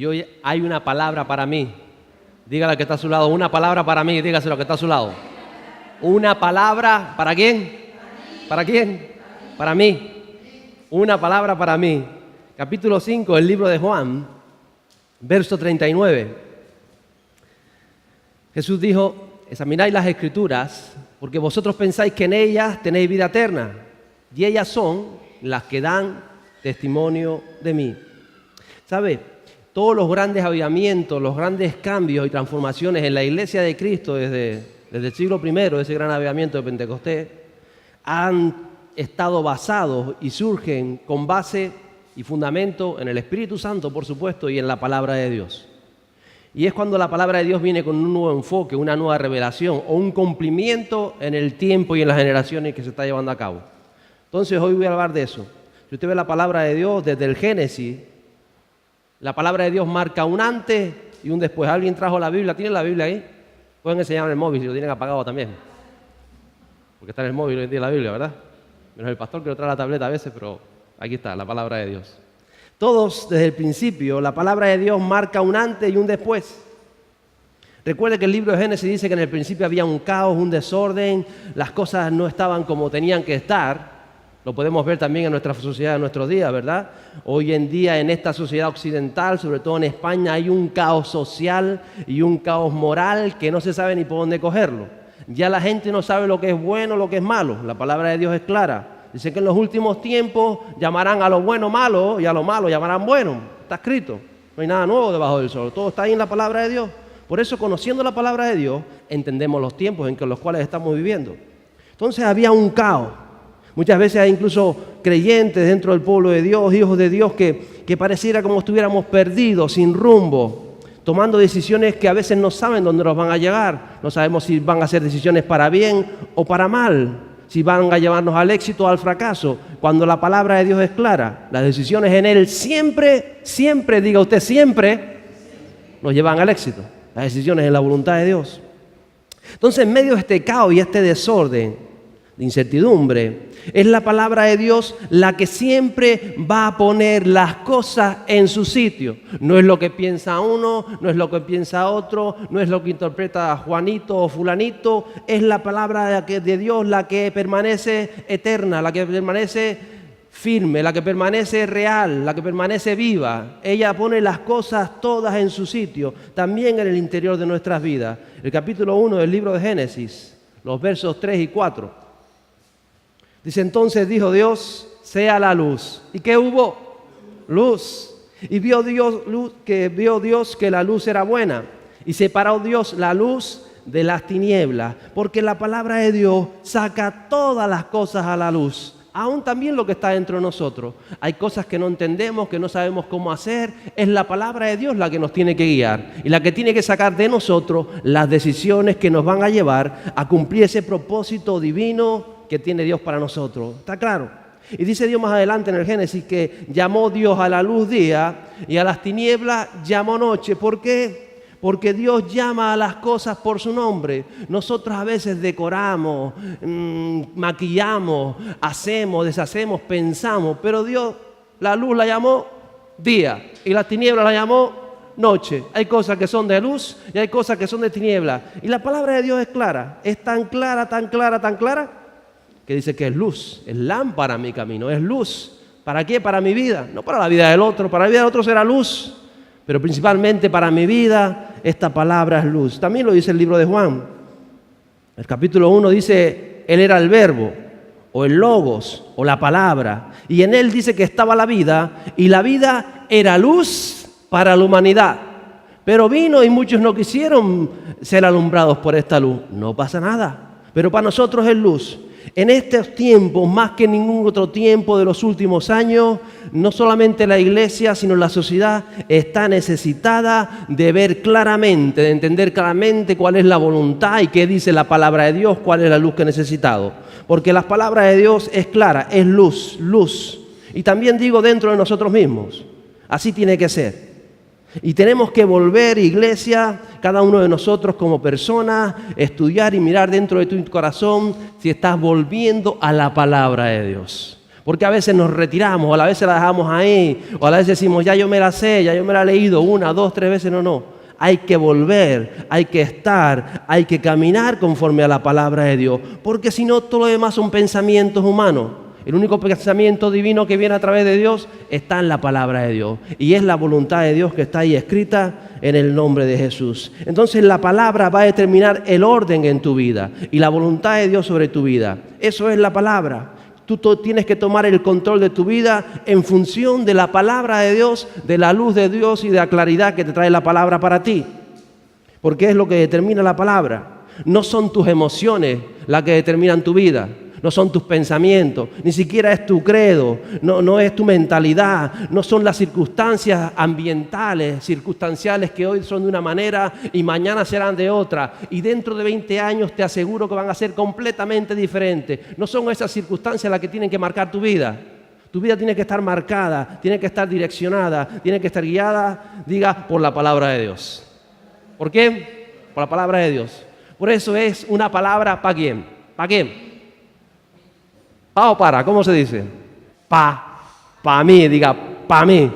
Y hoy hay una palabra para mí. Dígale al que está a su lado, una palabra para mí, dígaselo al que está a su lado. Una palabra, ¿para quién? ¿Para quién? Para mí. Una palabra para mí. Capítulo 5 del libro de Juan, verso 39. Jesús dijo, examináis las Escrituras, porque vosotros pensáis que en ellas tenéis vida eterna, y ellas son las que dan testimonio de mí. ¿Sabe? Todos los grandes avivamientos, los grandes cambios y transformaciones en la iglesia de Cristo desde el siglo I, ese gran avivamiento de Pentecostés, han estado basados y surgen con base y fundamento en el Espíritu Santo, por supuesto, y en la palabra de Dios. Y es cuando la palabra de Dios viene con un nuevo enfoque, una nueva revelación o un cumplimiento en el tiempo y en las generaciones que se está llevando a cabo. Entonces hoy voy a hablar de eso. Si usted ve la palabra de Dios desde el Génesis, la palabra de Dios marca un antes y un después. ¿Alguien trajo la Biblia? ¿Tiene la Biblia ahí? Pueden enseñar el móvil si lo tienen apagado también. Porque está en el móvil hoy en día la Biblia, ¿verdad? Menos el pastor que lo trae la tableta a veces, pero aquí está, la palabra de Dios. Todos desde el principio, la palabra de Dios marca un antes y un después. Recuerde que el libro de Génesis dice que en el principio había un caos, un desorden, las cosas no estaban como tenían que estar. Lo podemos ver también en nuestra sociedad, en nuestros días, ¿verdad? Hoy en día en esta sociedad occidental, sobre todo en España, hay un caos social y un caos moral que no se sabe ni por dónde cogerlo. Ya la gente no sabe lo que es bueno, lo que es malo. La palabra de Dios es clara. Dice que en los últimos tiempos llamarán a lo bueno malo y a lo malo llamarán bueno. Está escrito. No hay nada nuevo debajo del sol. Todo está ahí en la palabra de Dios. Por eso, conociendo la palabra de Dios, entendemos los tiempos en los cuales estamos viviendo. Entonces había un caos. Muchas veces hay incluso creyentes dentro del pueblo de Dios, hijos de Dios, que pareciera como estuviéramos perdidos, sin rumbo, tomando decisiones que a veces no saben dónde nos van a llegar. No sabemos si van a ser decisiones para bien o para mal, si van a llevarnos al éxito o al fracaso. Cuando la palabra de Dios es clara, las decisiones en Él siempre, diga usted siempre, nos llevan al éxito. Las decisiones en la voluntad de Dios. Entonces, en medio de este caos y este desorden de incertidumbre, es la palabra de Dios la que siempre va a poner las cosas en su sitio. No es lo que piensa uno, no es lo que piensa otro, no es lo que interpreta Juanito o fulanito, es la palabra de Dios la que permanece eterna, la que permanece firme, la que permanece real, la que permanece viva. Ella pone las cosas todas en su sitio, también en el interior de nuestras vidas. El capítulo 1 del libro de Génesis, los versos 3 y 4. Dice, entonces dijo Dios, sea la luz. ¿Y qué hubo? Luz. Y vio Dios que la luz era buena. Y separó Dios la luz de las tinieblas. Porque la palabra de Dios saca todas las cosas a la luz. Aún también lo que está dentro de nosotros. Hay cosas que no entendemos, que no sabemos cómo hacer. Es la palabra de Dios la que nos tiene que guiar. Y la que tiene que sacar de nosotros las decisiones que nos van a llevar a cumplir ese propósito divino que tiene Dios para nosotros. ¿Está claro? Y dice Dios más adelante en el Génesis que llamó Dios a la luz día y a las tinieblas llamó noche. ¿Por qué? Porque Dios llama a las cosas por su nombre. Nosotros a veces decoramos, maquillamos, hacemos, deshacemos, pensamos, pero Dios la luz la llamó día y las tinieblas la llamó noche. Hay cosas que son de luz y hay cosas que son de tinieblas. Y la palabra de Dios es clara, es tan clara, tan clara, tan clara, que dice que es luz, es lámpara mi camino, es luz. ¿Para qué? Para mi vida, no para la vida del otro. Para la vida del otro será luz, pero principalmente para mi vida esta palabra es luz. También lo dice el libro de Juan. El capítulo 1 dice, Él era el verbo, o el logos, o la palabra. Y en Él dice que estaba la vida, y la vida era luz para la humanidad. Pero vino y muchos no quisieron ser alumbrados por esta luz. No pasa nada, pero para nosotros es luz. En estos tiempos, más que ningún otro tiempo de los últimos años, no solamente la iglesia, sino la sociedad está necesitada de ver claramente, de entender claramente cuál es la voluntad y qué dice la palabra de Dios, cuál es la luz que es necesitado. Porque la palabra de Dios es clara, es luz, luz. Y también digo dentro de nosotros mismos. Así tiene que ser. Y tenemos que volver, iglesia, cada uno de nosotros como personas, estudiar y mirar dentro de tu corazón si estás volviendo a la palabra de Dios. Porque a veces nos retiramos, o a veces la dejamos ahí, o a veces decimos, ya yo me la sé, ya yo me la he leído 1, 2, 3 veces. No. Hay que volver, hay que estar, hay que caminar conforme a la palabra de Dios. Porque si no, todo lo demás son pensamientos humanos. El único pensamiento divino que viene a través de Dios está en la palabra de Dios. Y es la voluntad de Dios que está ahí escrita en el nombre de Jesús. Entonces la palabra va a determinar el orden en tu vida y la voluntad de Dios sobre tu vida. Eso es la palabra. Tú tienes que tomar el control de tu vida en función de la palabra de Dios, de la luz de Dios y de la claridad que te trae la palabra para ti. Porque es lo que determina la palabra. No son tus emociones las que determinan tu vida. No son tus pensamientos, ni siquiera es tu credo, no es tu mentalidad, no son las circunstancias ambientales, circunstanciales que hoy son de una manera y mañana serán de otra. Y dentro de 20 años te aseguro que van a ser completamente diferentes. No son esas circunstancias las que tienen que marcar tu vida. Tu vida tiene que estar marcada, tiene que estar direccionada, tiene que estar guiada, diga, por la palabra de Dios. ¿Por qué? Por la palabra de Dios. Por eso es una palabra, ¿para quién? ¿Para quién? ¿Pa o para? ¿Cómo se dice? Pa mí, diga, pa mí.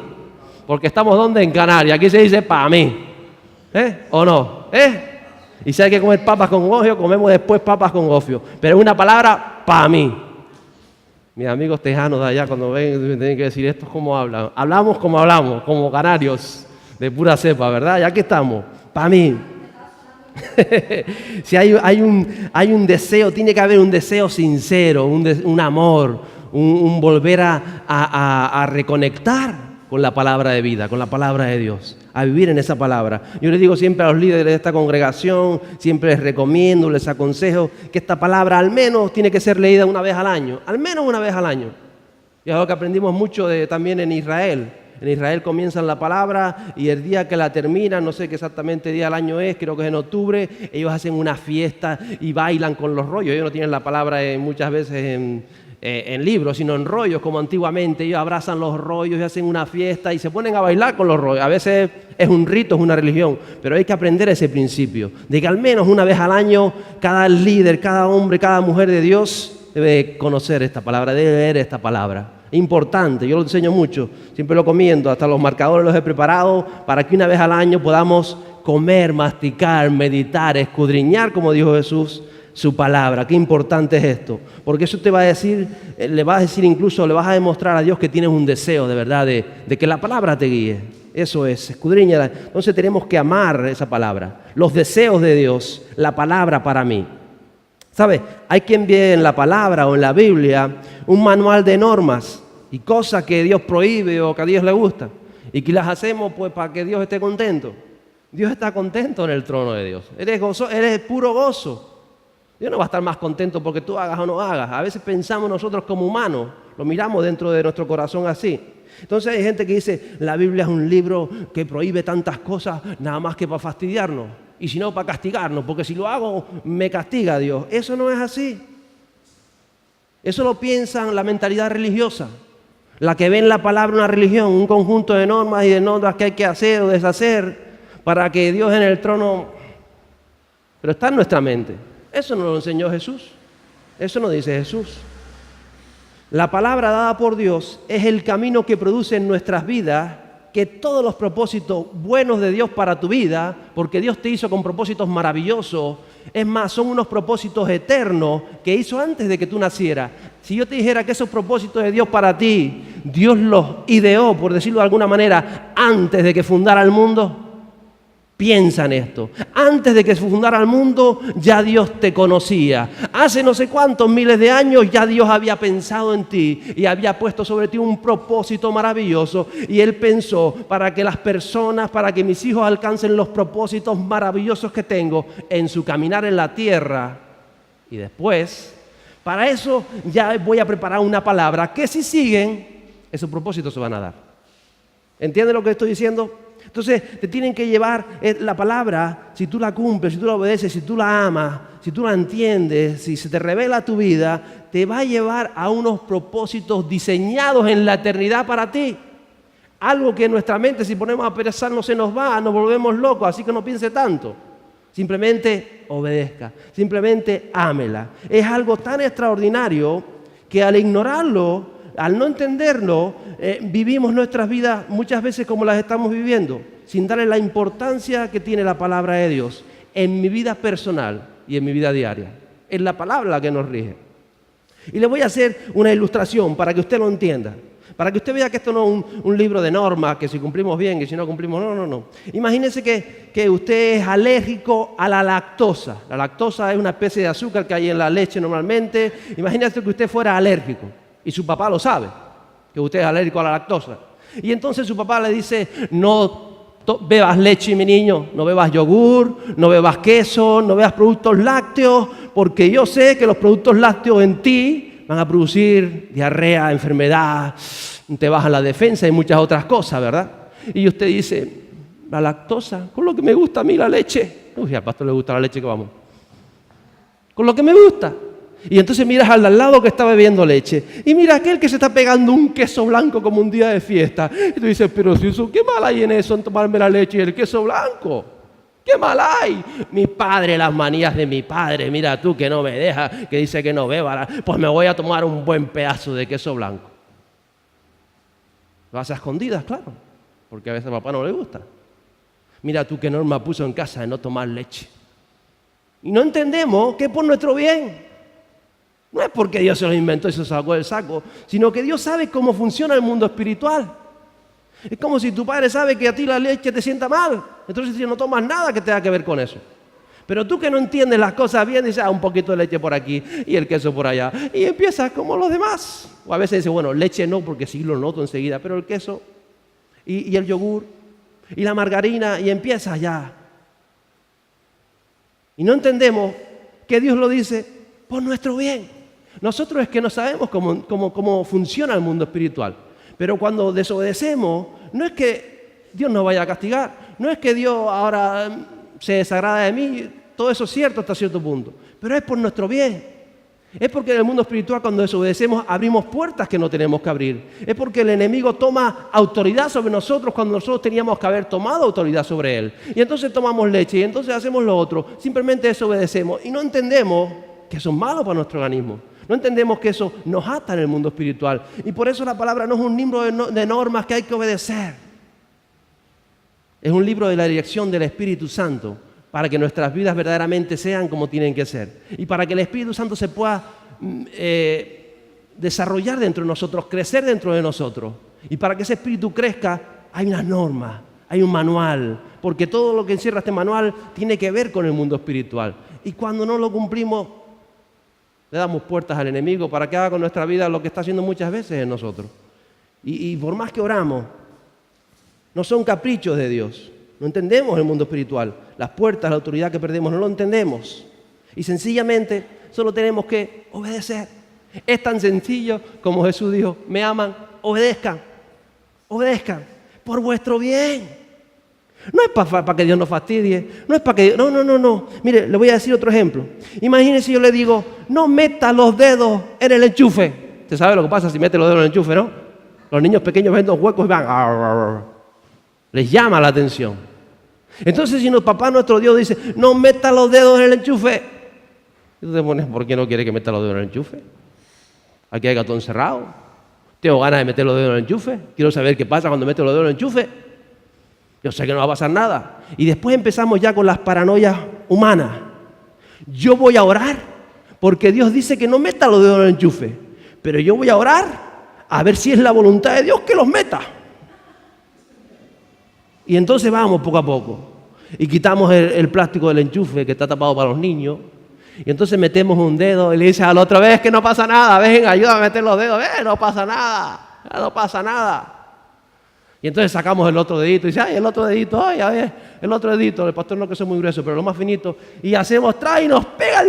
Porque estamos ¿dónde? En Canarias. Aquí se dice pa mí. ¿O no? Y si hay que comer papas con gofio, comemos después papas con gofio. Pero es una palabra pa mí. Mis amigos tejanos de allá, cuando ven, tienen que decir, ¿esto cómo hablan? Hablamos, como canarios de pura cepa, ¿verdad? Y aquí estamos, pa mí. Si hay un deseo, tiene que haber un deseo sincero, un amor, un volver a reconectar con la palabra de vida, con la palabra de Dios, a vivir en esa palabra. Yo les digo siempre a los líderes de esta congregación, siempre les recomiendo, les aconsejo que esta palabra al menos tiene que ser leída una vez al año, al menos una vez al año. Y es algo que aprendimos mucho también en Israel. En Israel comienzan la palabra y el día que la terminan, no sé qué exactamente día del año es, creo que es en octubre, ellos hacen una fiesta y bailan con los rollos. Ellos no tienen la palabra muchas veces en libros, sino en rollos como antiguamente. Ellos abrazan los rollos y hacen una fiesta y se ponen a bailar con los rollos. A veces es un rito, es una religión, pero hay que aprender ese principio, de que al menos una vez al año cada líder, cada hombre, cada mujer de Dios debe conocer esta palabra, debe leer esta palabra. Importante, yo lo enseño mucho, siempre lo comiendo, hasta los marcadores los he preparado para que una vez al año podamos comer, masticar, meditar, escudriñar, como dijo Jesús, su palabra. Qué importante es esto, porque eso te va a decir, le vas a decir incluso, le vas a demostrar a Dios que tienes un deseo de verdad de que la palabra te guíe. Eso es, escudriñala. Entonces tenemos que amar esa palabra, los deseos de Dios, la palabra para mí. ¿Sabe? Hay quien ve en la palabra o en la Biblia un manual de normas y cosas que Dios prohíbe o que a Dios le gusta y que las hacemos pues para que Dios esté contento. Dios está contento en el trono de Dios. Eres puro gozo. Dios no va a estar más contento porque tú hagas o no hagas. A veces pensamos nosotros como humanos, lo miramos dentro de nuestro corazón así. Entonces hay gente que dice, la Biblia es un libro que prohíbe tantas cosas nada más que para fastidiarnos. Y si no, para castigarnos, porque si lo hago, me castiga Dios. Eso no es así. Eso lo piensan la mentalidad religiosa, la que ve en la palabra una religión, un conjunto de normas y de normas que hay que hacer o deshacer para que Dios en el trono... Pero está en nuestra mente. Eso no lo enseñó Jesús. Eso no dice Jesús. La palabra dada por Dios es el camino que produce en nuestras vidas que todos los propósitos buenos de Dios para tu vida, porque Dios te hizo con propósitos maravillosos, es más, son unos propósitos eternos que hizo antes de que tú nacieras. Si yo te dijera que esos propósitos de Dios para ti, Dios los ideó, por decirlo de alguna manera, antes de que fundara el mundo, piensa en esto. Antes de que se fundara el mundo, ya Dios te conocía. Hace no sé cuántos miles de años ya Dios había pensado en ti y había puesto sobre ti un propósito maravilloso. Y Él pensó para que las personas, para que mis hijos alcancen los propósitos maravillosos que tengo en su caminar en la tierra. Y después, para eso ya voy a preparar una palabra que si siguen, esos propósitos se van a dar. ¿Entienden lo que estoy diciendo? Entonces te tienen que llevar la palabra, si tú la cumples, si tú la obedeces, si tú la amas, si tú la entiendes, si se te revela tu vida, te va a llevar a unos propósitos diseñados en la eternidad para ti. Algo que en nuestra mente, si ponemos a pensar, no se nos va, nos volvemos locos, así que no piense tanto. Simplemente obedezca, simplemente ámela. Es algo tan extraordinario que al ignorarlo, al no entenderlo, vivimos nuestras vidas muchas veces como las estamos viviendo, sin darle la importancia que tiene la palabra de Dios en mi vida personal y en mi vida diaria. Es la palabra la que nos rige. Y le voy a hacer una ilustración para que usted lo entienda. Para que usted vea que esto no es un libro de normas, que si cumplimos bien y si no cumplimos, no. Imagínese que usted es alérgico a la lactosa. La lactosa es una especie de azúcar que hay en la leche normalmente. Imagínese que usted fuera alérgico y su papá lo sabe, que usted es alérgico a la lactosa. Y entonces su papá le dice, no bebas leche, mi niño, no bebas yogur, no bebas queso, no bebas productos lácteos, porque yo sé que los productos lácteos en ti van a producir diarrea, enfermedad, te bajan la defensa y muchas otras cosas, ¿verdad? Y usted dice, la lactosa, con lo que me gusta a mí la leche. Uy, al pastor le gusta la leche, que vamos. Con lo que me gusta. Y entonces miras al lado que está bebiendo leche. Y mira aquel que se está pegando un queso blanco como un día de fiesta. Y tú dices, pero si eso, ¿qué mal hay en eso, en tomarme la leche y el queso blanco? ¿Qué mal hay? Mi padre, las manías de mi padre. Mira tú que no me deja, que dice que no beba. Pues me voy a tomar un buen pedazo de queso blanco. Lo hace a escondidas, claro. Porque a veces a papá no le gusta. Mira tú qué norma puso en casa de no tomar leche. Y no entendemos que es por nuestro bien. No es porque Dios se lo inventó y se lo sacó del saco, sino que Dios sabe cómo funciona el mundo espiritual. Es como si tu padre sabe que a ti la leche te sienta mal, entonces si no tomas nada que tenga que ver con eso. Pero tú que no entiendes las cosas bien, dices, un poquito de leche por aquí y el queso por allá. Y empiezas como los demás. O a veces dices, bueno, leche no, porque sí lo noto enseguida, pero el queso y el yogur y la margarina, y empiezas ya. Y no entendemos que Dios lo dice por nuestro bien. Nosotros es que no sabemos cómo funciona el mundo espiritual. Pero cuando desobedecemos, no es que Dios nos vaya a castigar, no es que Dios ahora se desagrada de mí, todo eso es cierto hasta cierto punto, pero es por nuestro bien. Es porque en el mundo espiritual cuando desobedecemos abrimos puertas que no tenemos que abrir. Es porque el enemigo toma autoridad sobre nosotros cuando nosotros teníamos que haber tomado autoridad sobre él. Y entonces tomamos leche y entonces hacemos lo otro, simplemente desobedecemos y no entendemos que eso es malo para nuestro organismo. No entendemos que eso nos ata en el mundo espiritual. Y por eso la palabra no es un libro de normas que hay que obedecer. Es un libro de la dirección del Espíritu Santo para que nuestras vidas verdaderamente sean como tienen que ser. Y para que el Espíritu Santo se pueda desarrollar dentro de nosotros, crecer dentro de nosotros. Y para que ese Espíritu crezca, hay unas normas, hay un manual. Porque todo lo que encierra este manual tiene que ver con el mundo espiritual. Y cuando no lo cumplimos, le damos puertas al enemigo para que haga con nuestra vida lo que está haciendo muchas veces en nosotros. Y por más que oramos, no son caprichos de Dios. No entendemos el mundo espiritual. Las puertas, la autoridad que perdemos, no lo entendemos. Y sencillamente solo tenemos que obedecer. Es tan sencillo como Jesús dijo, me aman, obedezcan. Obedezcan por vuestro bien. No es para que Dios nos fastidie, no es para que... No. Mire, le voy a decir otro ejemplo. Imagínese yo le digo, no meta los dedos en el enchufe. ¿Usted sabe lo que pasa si mete los dedos en el enchufe, no? Los niños pequeños ven los huecos y van... Les llama la atención. Entonces si papá nuestro Dios dice, no meta los dedos en el enchufe. Y tú te pones, ¿por qué no quiere que meta los dedos en el enchufe? Aquí hay gato encerrado. Tengo ganas de meter los dedos en el enchufe. Quiero saber qué pasa cuando meto los dedos en el enchufe. Yo sé que no va a pasar nada. Y después empezamos ya con las paranoias humanas. Yo voy a orar porque Dios dice que no meta los dedos en el enchufe. Pero yo voy a orar a ver si es la voluntad de Dios que los meta. Y entonces vamos poco a poco. Y quitamos el plástico del enchufe que está tapado para los niños. Y entonces metemos un dedo y le dice a la otra vez que no pasa nada. Ven, ayúdame a meter los dedos. No pasa nada. No pasa nada. Y entonces sacamos el otro dedito y dice, el otro dedito, a ver, el otro dedito, el pastor no que es muy grueso, pero lo más finito, y hacemos, trae y nos pega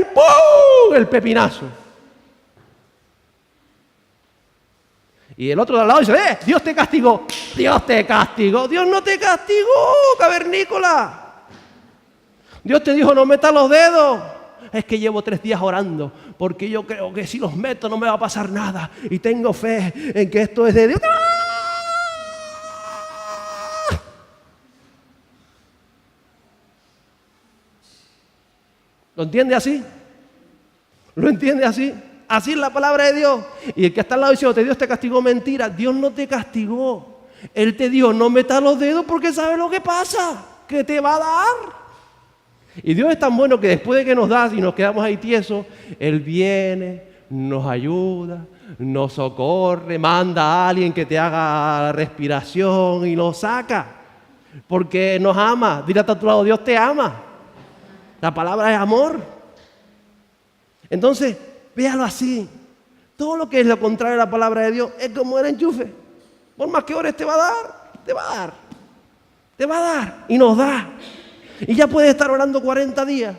el pepinazo. Y el otro de al lado dice, Dios te castigó, Dios te castigó, Dios no te castigó, cavernícola. Dios te dijo, no metas los dedos. Es que llevo 3 días orando, porque yo creo que si los meto no me va a pasar nada, y tengo fe en que esto es de Dios. ¿Lo entiende así? ¿Lo entiende así? Así es la palabra de Dios. Y el que está al lado diciendo, Dios te castigó, mentira. Dios no te castigó. Él te dijo, no metas los dedos porque sabe lo que pasa, que te va a dar. Y Dios es tan bueno que después de que nos da y nos quedamos ahí tiesos, Él viene, nos ayuda, nos socorre, manda a alguien que te haga la respiración y lo saca. Porque nos ama. Dile a tu lado, Dios te ama. La palabra es amor. Entonces, véalo así. Todo lo que es lo contrario a la palabra de Dios es como el enchufe. Por más que ores te va a dar, te va a dar. Te va a dar y nos da. Y ya puedes estar orando 40 días.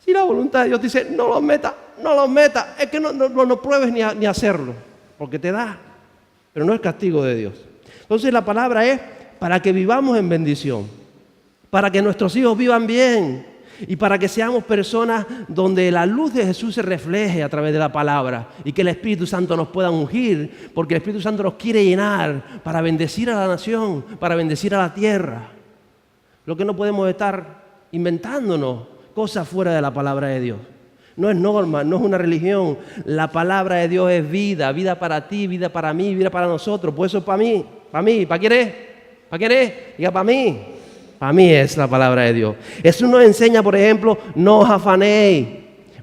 Si la voluntad de Dios te dice, no los metas, no los metas. Es que no pruebes ni hacerlo, porque te da. Pero no es castigo de Dios. Entonces la palabra es para que vivamos en bendición. Para que nuestros hijos vivan bien. Y para que seamos personas donde la luz de Jesús se refleje a través de la palabra y que el Espíritu Santo nos pueda ungir, porque el Espíritu Santo nos quiere llenar para bendecir a la nación, para bendecir a la tierra. Lo que no podemos estar inventándonos cosas fuera de la palabra de Dios. No es norma, no es una religión. La palabra de Dios es vida, vida para ti, vida para mí, vida para nosotros. Pues eso es para mí, ¿para quién es? ¿Para quién es? Diga, para mí. Para mí es la palabra de Dios. Eso nos enseña, por ejemplo, no os afanéis.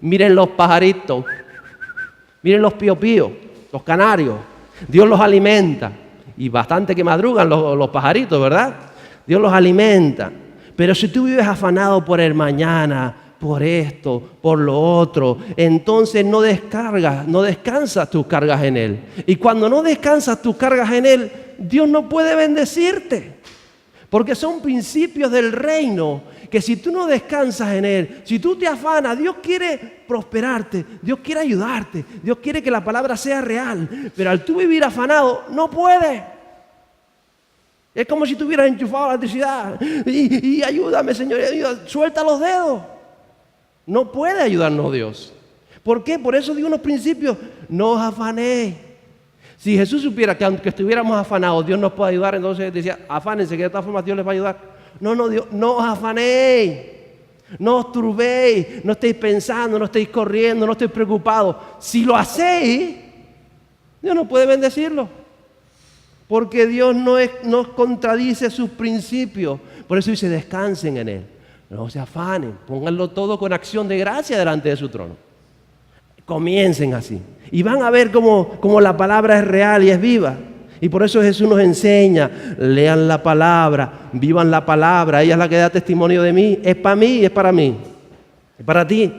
Miren los pajaritos, miren los pío, los canarios. Dios los alimenta. Y bastante que madrugan los pajaritos, ¿verdad? Dios los alimenta. Pero si tú vives afanado por el mañana, por esto, por lo otro, entonces no descansas tus cargas en Él. Y cuando no descansas tus cargas en Él, Dios no puede bendecirte. Porque son principios del reino que si tú no descansas en Él, si tú te afanas, Dios quiere prosperarte, Dios quiere ayudarte, Dios quiere que la palabra sea real. Pero al tú vivir afanado, no puedes. Es como si tuvieras enchufado la electricidad. Y ayúdame, Señor, ayuda. Suelta los dedos. No puede ayudarnos Dios. ¿Por qué? Por eso digo unos principios. No os afanéis. Si Jesús supiera que aunque estuviéramos afanados, Dios nos puede ayudar, entonces decía, afánense, que de todas formas Dios les va a ayudar. No, Dios, no os afanéis. No os turbéis. No estéis pensando, no estéis corriendo, no estéis preocupados. Si lo hacéis, Dios no puede bendecirlo. Porque Dios no contradice sus principios. Por eso dice, descansen en Él. No se afanen, pónganlo todo con acción de gracia delante de su trono. Comiencen así. Y van a ver cómo la palabra es real y es viva. Y por eso Jesús nos enseña, lean la palabra, vivan la palabra. Ella es la que da testimonio de mí. Es para mí y es para mí. Es para ti.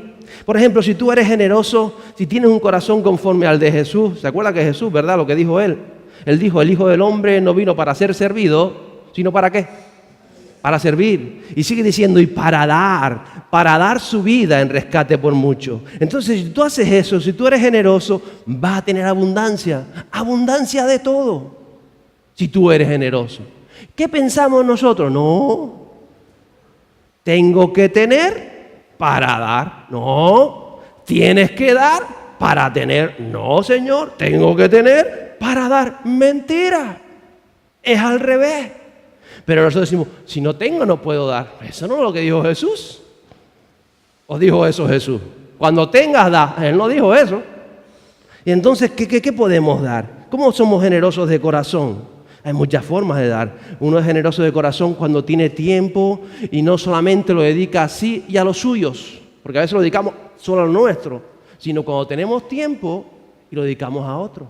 Por ejemplo, si tú eres generoso, si tienes un corazón conforme al de Jesús. ¿Se acuerda que Jesús, verdad? Lo que dijo Él. Él dijo, el Hijo del Hombre no vino para ser servido, sino ¿para qué? Para servir. Y sigue diciendo, y para dar su vida en rescate por mucho. Entonces, si tú haces eso, si tú eres generoso, vas a tener abundancia de todo. Si tú eres generoso. ¿Qué pensamos nosotros? No, tengo que tener para dar. No, tienes que dar para tener. No, Señor, tengo que tener para dar. Mentira, es al revés. Pero nosotros decimos, si no tengo, no puedo dar. Eso no es lo que dijo Jesús. ¿O dijo eso Jesús? Cuando tengas, da. Él no dijo eso. Y entonces, ¿qué podemos dar? ¿Cómo somos generosos de corazón? Hay muchas formas de dar. Uno es generoso de corazón cuando tiene tiempo y no solamente lo dedica así y a los suyos, porque a veces lo dedicamos solo a lo nuestro, sino cuando tenemos tiempo y lo dedicamos a otro.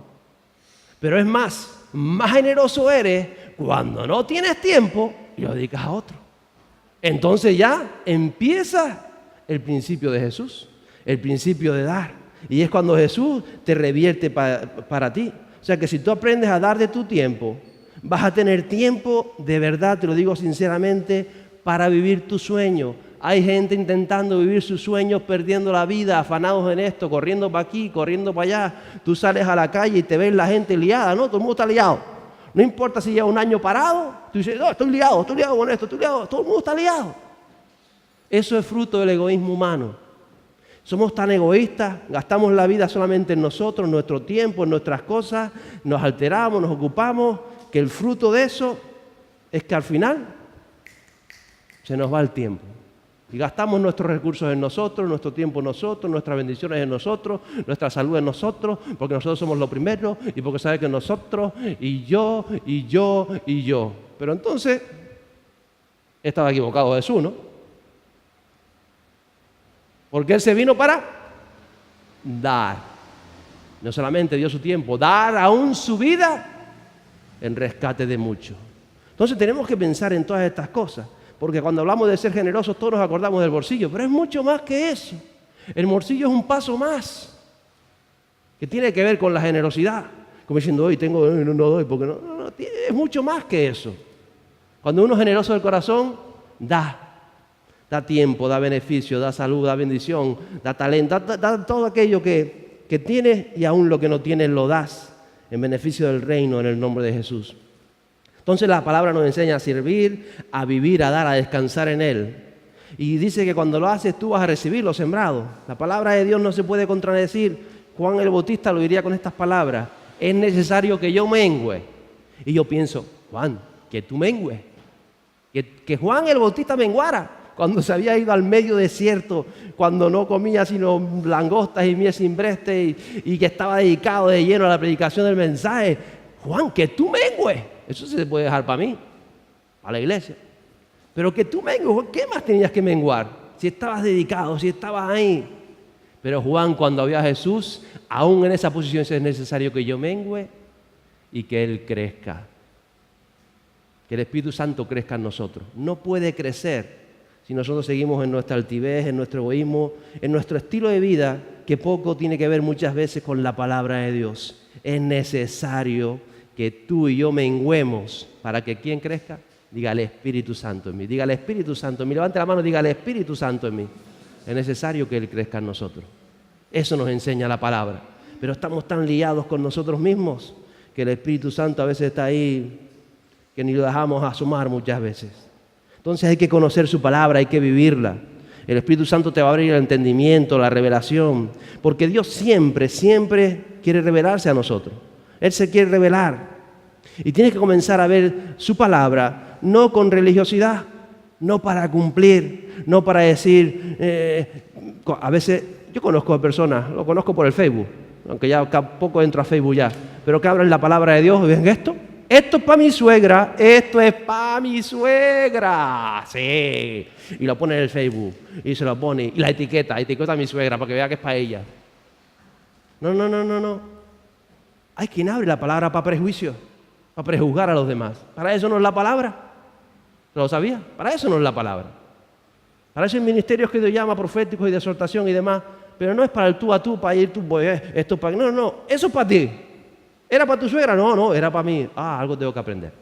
Pero es más generoso eres cuando no tienes tiempo y lo dedicas a otro. Entonces ya empieza el principio de Jesús, el principio de dar. Y es cuando Jesús te revierte para ti. O sea que si tú aprendes a dar de tu tiempo, vas a tener tiempo, de verdad, te lo digo sinceramente, para vivir tu sueño. Hay gente intentando vivir sus sueños, perdiendo la vida, afanados en esto, corriendo para aquí, corriendo para allá. Tú sales a la calle y te ves la gente liada, ¿no? Todo el mundo está liado. No importa si lleva un año parado, tú dices, no, estoy liado con esto, estoy liado, todo el mundo está liado. Eso es fruto del egoísmo humano. Somos tan egoístas, gastamos la vida solamente en nosotros, en nuestro tiempo, en nuestras cosas, nos alteramos, nos ocupamos, que el fruto de eso es que al final se nos va el tiempo. Y gastamos nuestros recursos en nosotros, nuestro tiempo en nosotros, nuestras bendiciones en nosotros, nuestra salud en nosotros, porque nosotros somos lo primero y porque sabe que nosotros, y yo. Pero entonces, estaba equivocado Jesús, ¿no? Porque Él se vino para dar. No solamente dio su tiempo, dar aún su vida en rescate de muchos. Entonces tenemos que pensar en todas estas cosas. Porque cuando hablamos de ser generosos, todos nos acordamos del bolsillo, pero es mucho más que eso. El bolsillo es un paso más, que tiene que ver con la generosidad. Como diciendo, hoy tengo, no doy, porque no, es mucho más que eso. Cuando uno es generoso del corazón, da tiempo, da beneficio, da salud, da bendición, da talento, da todo aquello que tienes y aún lo que no tienes lo das en beneficio del reino en el nombre de Jesús. Entonces la palabra nos enseña a servir, a vivir, a dar, a descansar en Él. Y dice que cuando lo haces tú vas a recibir lo sembrado. La palabra de Dios no se puede contradecir. Juan el Bautista lo diría con estas palabras: es necesario que yo mengüe. Y yo pienso, Juan, que tú mengües. Que Juan el Bautista menguara cuando se había ido al medio desierto, cuando no comía sino langostas y miel sin breste y que estaba dedicado de lleno a la predicación del mensaje. Juan, que tú mengues. Eso se puede dejar para mí, para la iglesia. Pero que tú mengues, ¿qué más tenías que menguar? Si estabas dedicado, si estabas ahí. Pero Juan, cuando vio a Jesús, aún en esa posición es necesario que yo mengüe y que Él crezca. Que el Espíritu Santo crezca en nosotros. No puede crecer si nosotros seguimos en nuestra altivez, en nuestro egoísmo, en nuestro estilo de vida, que poco tiene que ver muchas veces con la palabra de Dios. Es necesario que tú y yo menguemos para que ¿quién crezca? Diga el Espíritu Santo en mí. Diga el Espíritu Santo en mí. Levante la mano y diga el Espíritu Santo en mí. Es necesario que Él crezca en nosotros. Eso nos enseña la palabra. Pero estamos tan liados con nosotros mismos que el Espíritu Santo a veces está ahí, que ni lo dejamos asomar muchas veces. Entonces hay que conocer su palabra, hay que vivirla. El Espíritu Santo te va a abrir el entendimiento, la revelación, porque Dios siempre quiere revelarse a nosotros. Él se quiere revelar. Y tienes que comenzar a ver su palabra, no con religiosidad, no para cumplir, no para decir, a veces yo conozco a personas, lo conozco por el Facebook, aunque ya poco entro a Facebook ya, pero que abren la palabra de Dios y ven esto es para mi suegra, esto es para mi suegra, sí, y lo pone en el Facebook, y se lo pone, y la etiqueta a mi suegra para que vea que es para ella. No. Hay quien abre la palabra para prejuicio, para prejuzgar a los demás. Para eso no es la palabra. ¿Lo sabía? Para eso no es la palabra. Para eso hay ministerios que Dios llama proféticos y de exhortación y demás, pero no es para el tú a tú, para ir tú, pues, esto para... No, eso es para ti. ¿Era para tu suegra? No, era para mí. Algo tengo que aprender.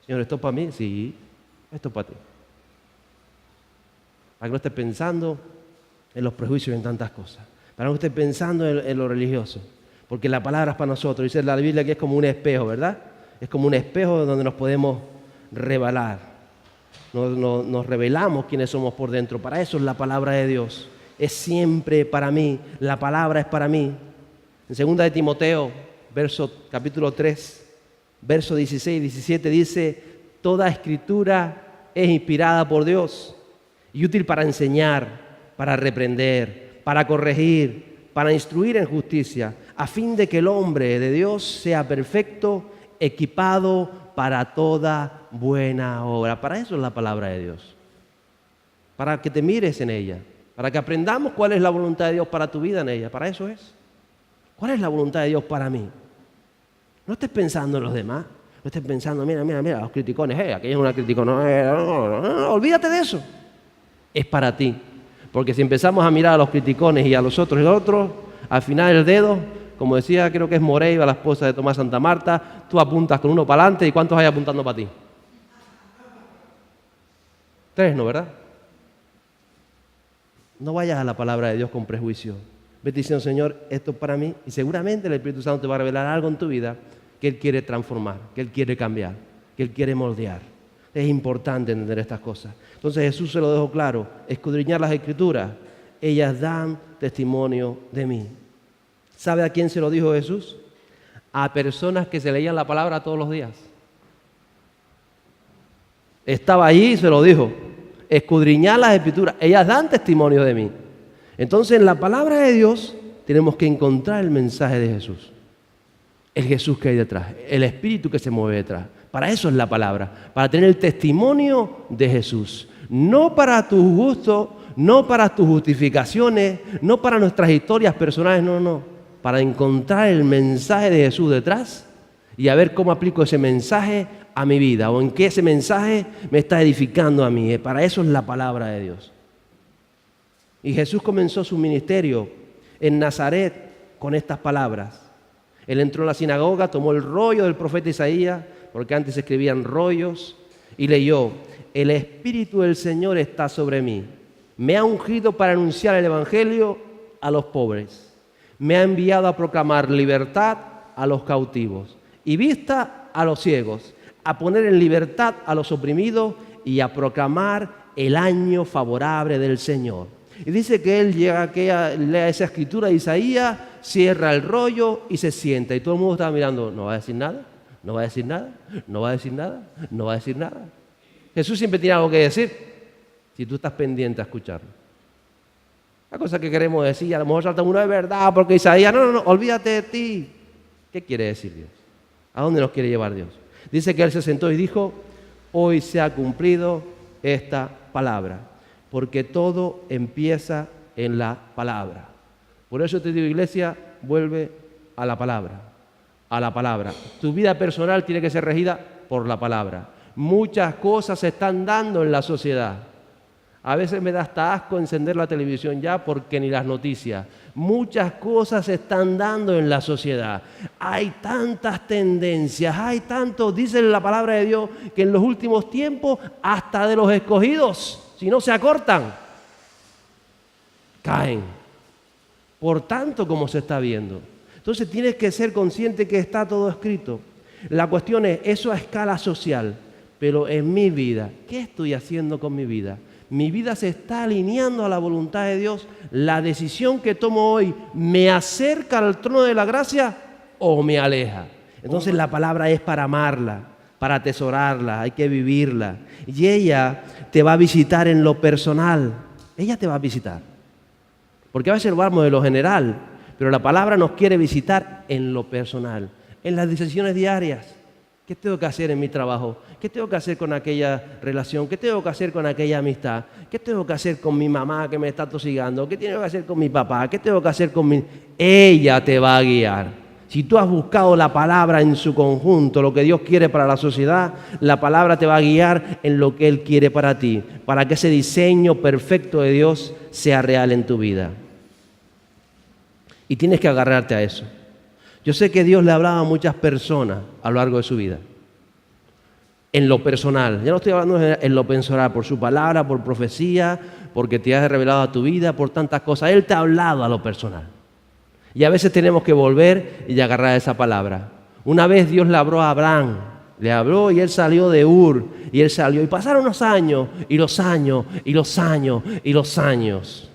Señor, ¿esto es para mí? Sí, esto es para ti. Para que no estés pensando en los prejuicios y en tantas cosas. Para que no estés pensando en lo religioso. Porque la palabra es para nosotros. Dice la Biblia que es como un espejo, ¿verdad? Es como un espejo donde nos podemos revelar. Nos revelamos quiénes somos por dentro. Para eso es la palabra de Dios. Es siempre para mí. La palabra es para mí. En 2 de Timoteo, capítulo 3, verso 16 y 17 dice: toda escritura es inspirada por Dios y útil para enseñar, para reprender, para corregir, para instruir en justicia, a fin de que el hombre de Dios sea perfecto, equipado para toda buena obra. Para eso es la palabra de Dios. Para que te mires en ella, para que aprendamos cuál es la voluntad de Dios para tu vida en ella. Para eso es. ¿Cuál es la voluntad de Dios para mí? No estés pensando en los demás. No estés pensando, mira, los criticones, aquella es una criticona. No, olvídate de eso. Es para ti. Porque si empezamos a mirar a los criticones y a los otros y a los otros, al final el dedo, como decía, creo que es Moreiva, la esposa de Tomás Santa Marta, tú apuntas con uno para adelante y ¿cuántos hay apuntando para ti? 3, ¿no, verdad? No vayas a la palabra de Dios con prejuicio. Vete diciendo, Señor, esto es para mí, y seguramente el Espíritu Santo te va a revelar algo en tu vida que Él quiere transformar, que Él quiere cambiar, que Él quiere moldear. Es importante entender estas cosas. Entonces Jesús se lo dejó claro: escudriñar las Escrituras, ellas dan testimonio de mí. ¿Sabe a quién se lo dijo Jesús? A personas que se leían la palabra todos los días. Estaba allí y se lo dijo. escudriñad las Escrituras, ellas dan testimonio de mí. Entonces, en la palabra de Dios tenemos que encontrar el mensaje de Jesús. El Jesús que hay detrás, el Espíritu que se mueve detrás. Para eso es la palabra, para tener el testimonio de Jesús. No para tus gustos, no para tus justificaciones, no para nuestras historias personales, no. Para encontrar el mensaje de Jesús detrás y a ver cómo aplico ese mensaje a mi vida o en qué ese mensaje me está edificando a mí. Para eso es la palabra de Dios. Y Jesús comenzó su ministerio en Nazaret con estas palabras. Él entró en la sinagoga, tomó el rollo del profeta Isaías, porque antes se escribían rollos, y leyó: el Espíritu del Señor está sobre mí. Me ha ungido para anunciar el Evangelio a los pobres. Me ha enviado a proclamar libertad a los cautivos y vista a los ciegos, a poner en libertad a los oprimidos y a proclamar el año favorable del Señor. Y dice que él lea esa escritura de Isaías, cierra el rollo y se sienta. Y todo el mundo estaba mirando, no va a decir nada, no va a decir nada, no va a decir nada, no va a decir nada. Jesús siempre tiene algo que decir, si tú estás pendiente a escucharlo. La cosa que queremos decir, a lo mejor salta uno de verdad, porque Isaías, no, olvídate de ti. ¿Qué quiere decir Dios? ¿A dónde nos quiere llevar Dios? Dice que él se sentó y dijo: hoy se ha cumplido esta palabra. Porque todo empieza en la palabra. Por eso te digo, iglesia, vuelve a la palabra. A la palabra. Tu vida personal tiene que ser regida por la palabra. Muchas cosas se están dando en la sociedad. A veces me da hasta asco encender la televisión ya porque ni las noticias. Muchas cosas se están dando en la sociedad. Hay tantas tendencias, hay tanto, dice la palabra de Dios, que en los últimos tiempos hasta de los escogidos, si no se acortan, caen. Por tanto como se está viendo. Entonces tienes que ser consciente que está todo escrito. La cuestión es, eso a escala social, pero en mi vida, ¿qué estoy haciendo con mi vida? Mi vida se está alineando a la voluntad de Dios. La decisión que tomo hoy, ¿me acerca al trono de la gracia o me aleja? Entonces la palabra es para amarla, para atesorarla, hay que vivirla. Y ella te va a visitar en lo personal. Ella te va a visitar. Porque a veces hablamos de lo general, pero la palabra nos quiere visitar en lo personal, en las decisiones diarias. ¿Qué tengo que hacer en mi trabajo? ¿Qué tengo que hacer con aquella relación? ¿Qué tengo que hacer con aquella amistad? ¿Qué tengo que hacer con mi mamá que me está tosigando? ¿Qué tengo que hacer con mi papá? ¿Qué tengo que hacer con mi...? Ella te va a guiar. Si tú has buscado la palabra en su conjunto, lo que Dios quiere para la sociedad, la palabra te va a guiar en lo que Él quiere para ti, para que ese diseño perfecto de Dios sea real en tu vida. Y tienes que agarrarte a eso. Yo sé que Dios le hablaba a muchas personas a lo largo de su vida. En lo personal. Ya no estoy hablando en lo personal, por su palabra, por profecía, porque te has revelado a tu vida, por tantas cosas. Él te ha hablado a lo personal. Y a veces tenemos que volver y agarrar esa palabra. Una vez Dios le habló a Abraham. Le habló y él salió de Ur. Y él salió. Y pasaron los años, y los años, y los años, y los años.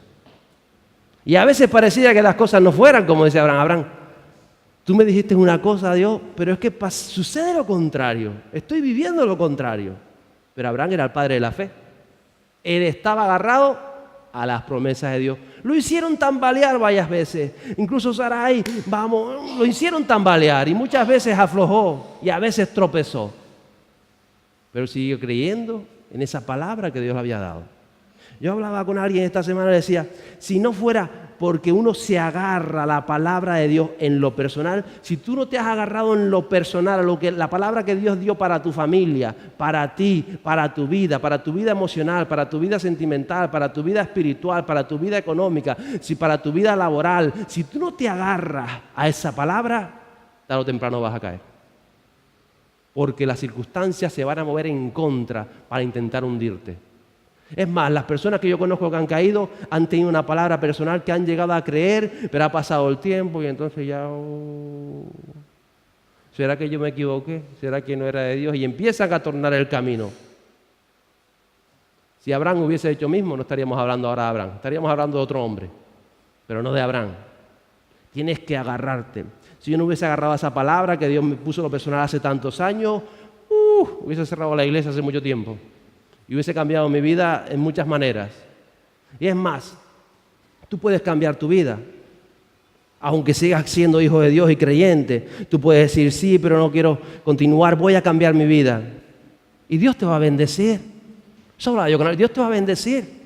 Y a veces parecía que las cosas no fueran como decía Abraham. Abraham, tú me dijiste una cosa, Dios, pero es que sucede lo contrario. Estoy viviendo lo contrario. Pero Abraham era el padre de la fe. Él estaba agarrado a las promesas de Dios. Lo hicieron tambalear varias veces. Incluso Sarai, lo hicieron tambalear y muchas veces aflojó y a veces tropezó. Pero siguió creyendo en esa palabra que Dios le había dado. Yo hablaba con alguien esta semana y le decía, si no fuera porque uno se agarra a la palabra de Dios en lo personal, si tú no te has agarrado en lo personal, a lo que la palabra que Dios dio para tu familia, para ti, para tu vida emocional, para tu vida sentimental, para tu vida espiritual, para tu vida económica, para tu vida laboral, si tú no te agarras a esa palabra, tarde o temprano vas a caer. Porque las circunstancias se van a mover en contra para intentar hundirte. Es más, las personas que yo conozco que han caído han tenido una palabra personal que han llegado a creer, pero ha pasado el tiempo y entonces ya... ¿Será que yo me equivoqué? ¿Será que no era de Dios? Y empiezan a tornar el camino. Si Abraham hubiese hecho mismo, no estaríamos hablando ahora de Abraham. Estaríamos hablando de otro hombre, pero no de Abraham. Tienes que agarrarte. Si yo no hubiese agarrado a esa palabra que Dios me puso en lo personal hace tantos años, hubiese cerrado la iglesia hace mucho tiempo. y hubiese cambiado mi vida en muchas maneras. Y es más, tú puedes cambiar tu vida. Aunque sigas siendo hijo de Dios y creyente, tú puedes decir, sí, pero no quiero continuar, voy a cambiar mi vida. Y Dios te va a bendecir. Eso hablaba yo con él, Dios te va a bendecir.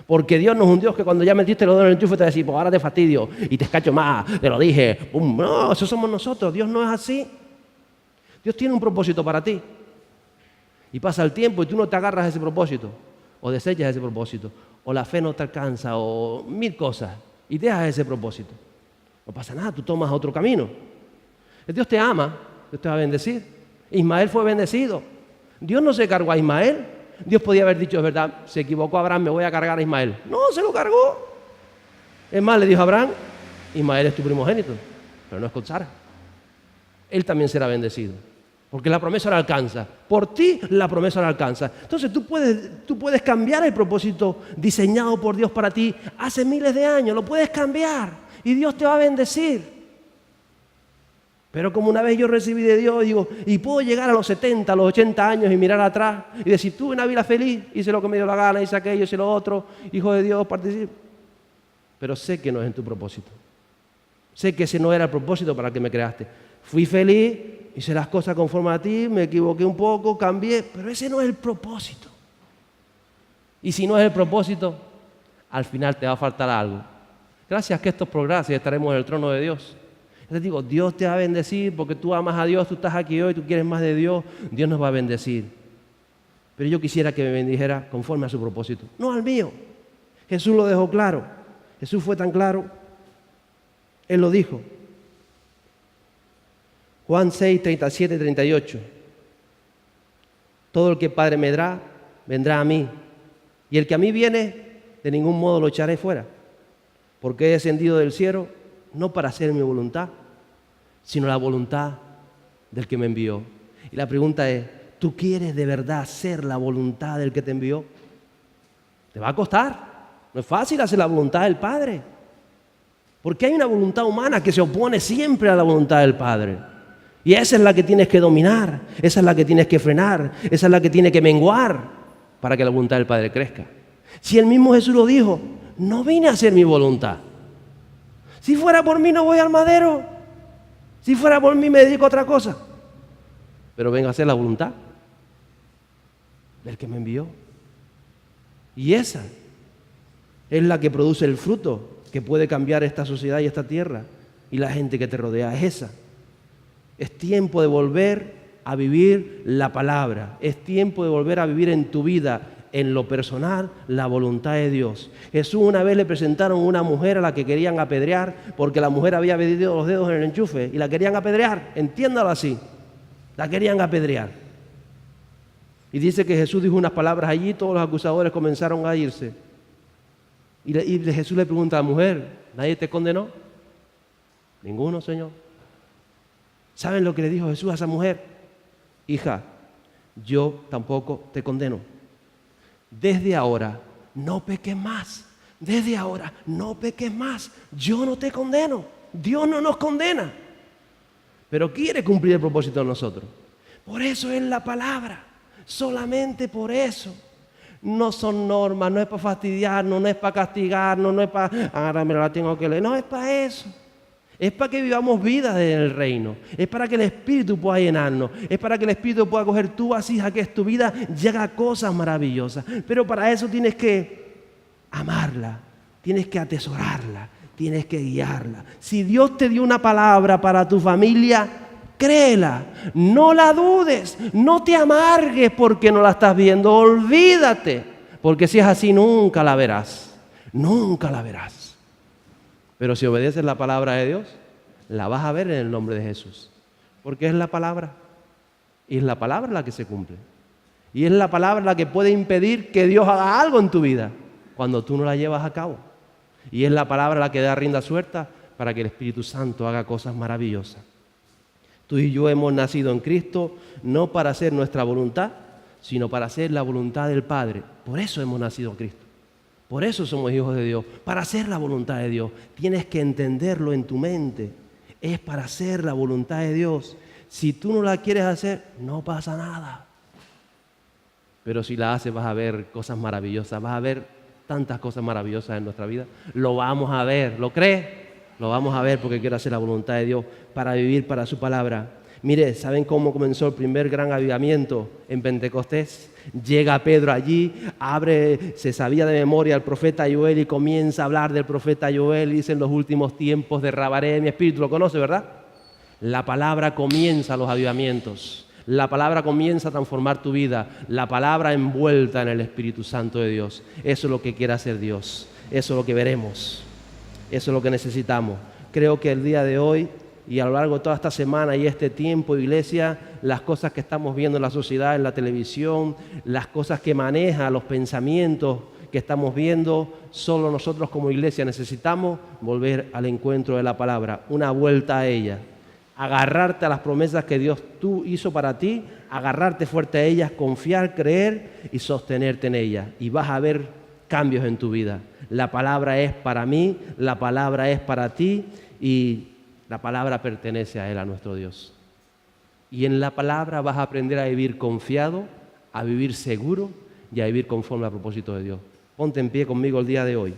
Porque Dios no es un Dios que cuando ya metiste los dedos en el enchufe te va a decir, pues ahora te fastidio y te escacho más, te lo dije. ¡Pum! No, eso somos nosotros, Dios no es así. Dios tiene un propósito para ti. Y pasa el tiempo y tú no te agarras a ese propósito, o desechas ese propósito, o la fe no te alcanza, o mil cosas, y dejas ese propósito. No pasa nada, tú tomas otro camino. Dios te ama, Dios te va a bendecir. Ismael fue bendecido. Dios no se cargó a Ismael. Dios podía haber dicho, es verdad, se equivocó Abraham, me voy a cargar a Ismael. No, se lo cargó. Es más, le dijo a Abraham, Ismael es tu primogénito, pero no es con Sara. Él también será bendecido, porque la promesa la alcanza. Por ti la promesa la alcanza. Entonces tú puedes cambiar el propósito diseñado por Dios para ti hace miles de años. Lo puedes cambiar y Dios te va a bendecir. Pero como una vez yo recibí de Dios, digo, y puedo llegar a los 70, a los 80 años y mirar atrás y decir, tuve una vida feliz, hice lo que me dio la gana, hice aquello, hice lo otro, hijo de Dios, participo. Pero sé que no es en tu propósito. Sé que ese no era el propósito para el que me creaste. Fui feliz, hice las cosas conforme a ti, me equivoqué un poco, cambié, pero ese no es el propósito. Y si no es el propósito, al final te va a faltar algo. Gracias que estos programas estaremos en el trono de Dios. Les digo, Dios te va a bendecir porque tú amas a Dios, tú estás aquí hoy, tú quieres más de Dios, Dios nos va a bendecir. Pero yo quisiera que me bendijera conforme a su propósito, no al mío. Jesús lo dejó claro. Jesús fue tan claro. Él lo dijo. Juan 6, 37, 38. Todo el que el Padre me dará, vendrá a mí. Y el que a mí viene, de ningún modo lo echaré fuera. Porque he descendido del cielo, no para hacer mi voluntad, sino la voluntad del que me envió. Y la pregunta es, ¿tú quieres de verdad hacer la voluntad del que te envió? Te va a costar. No es fácil hacer la voluntad del Padre. Porque hay una voluntad humana que se opone siempre a la voluntad del Padre. Y esa es la que tienes que dominar, esa es la que tienes que frenar, esa es la que tiene que menguar para que la voluntad del Padre crezca. Si el mismo Jesús lo dijo, no vine a hacer mi voluntad. Si fuera por mí no voy al madero. Si fuera por mí me dedico a otra cosa. Pero vengo a hacer la voluntad del que me envió. Y esa es la que produce el fruto que puede cambiar esta sociedad y esta tierra y la gente que te rodea. Es esa. Es tiempo de volver a vivir la palabra. Es tiempo de volver a vivir en tu vida, en lo personal, la voluntad de Dios. Jesús una vez le presentaron una mujer a la que querían apedrear porque la mujer había metido los dedos en el enchufe y la querían apedrear. Entiéndalo así. La querían apedrear. Y dice que Jesús dijo unas palabras allí y todos los acusadores comenzaron a irse. Y Jesús le pregunta a la mujer, ¿nadie te condenó? Ninguno, Señor. ¿Saben lo que le dijo Jesús a esa mujer? Hija, yo tampoco te condeno. Desde ahora no peques más. Desde ahora no peques más. Yo no te condeno. Dios no nos condena. Pero quiere cumplir el propósito de nosotros. Por eso es la palabra. Solamente por eso. No son normas, no es para fastidiarnos, no es para castigarnos, no es para, ahora me la tengo que leer. No es para eso. Es para que vivamos vidas en el reino. Es para que el Espíritu pueda llenarnos. Es para que el Espíritu pueda coger tu vasija, que es tu vida, llega a cosas maravillosas. Pero para eso tienes que amarla, tienes que atesorarla, tienes que guiarla. Si Dios te dio una palabra para tu familia, créela, no la dudes, no te amargues porque no la estás viendo, olvídate, porque si es así nunca la verás, nunca la verás. Pero si obedeces la palabra de Dios, la vas a ver en el nombre de Jesús, porque es la palabra, y es la palabra la que se cumple, y es la palabra la que puede impedir que Dios haga algo en tu vida cuando tú no la llevas a cabo, y es la palabra la que da rienda suelta para que el Espíritu Santo haga cosas maravillosas. Tú y yo hemos nacido en Cristo no para hacer nuestra voluntad, sino para hacer la voluntad del Padre. Por eso hemos nacido en Cristo. Por eso somos hijos de Dios, para hacer la voluntad de Dios. Tienes que entenderlo en tu mente. Es para hacer la voluntad de Dios. Si tú no la quieres hacer, no pasa nada. pero si la haces vas a ver cosas maravillosas, vas a ver tantas cosas maravillosas en nuestra vida. Lo vamos a ver, ¿lo crees? Lo vamos a ver porque quiero hacer la voluntad de Dios para vivir para su palabra. Mire, ¿saben cómo comenzó el primer gran avivamiento en Pentecostés? Llega Pedro allí, se sabía de memoria el profeta Joel y comienza a hablar del profeta Joel y dice: en los últimos tiempos derramaré mi espíritu. ¿Lo conoce, verdad? La palabra comienza los avivamientos. La palabra comienza a transformar tu vida. La palabra envuelta en el Espíritu Santo de Dios. Eso es lo que quiere hacer Dios. Eso es lo que veremos. Eso es lo que necesitamos. Creo que el día de hoy y a lo largo de toda esta semana y este tiempo, iglesia, las cosas que estamos viendo en la sociedad, en la televisión, las cosas que maneja, los pensamientos que estamos viendo, solo nosotros como iglesia necesitamos volver al encuentro de la palabra, una vuelta a ella, agarrarte a las promesas que Dios tú hizo para ti, agarrarte fuerte a ellas, confiar, creer y sostenerte en ellas. Y vas a ver cambios en tu vida. La palabra es para mí, la palabra es para ti y la palabra pertenece a Él, a nuestro Dios. Y en la palabra vas a aprender a vivir confiado, a vivir seguro y a vivir conforme al propósito de Dios. Ponte en pie conmigo el día de hoy.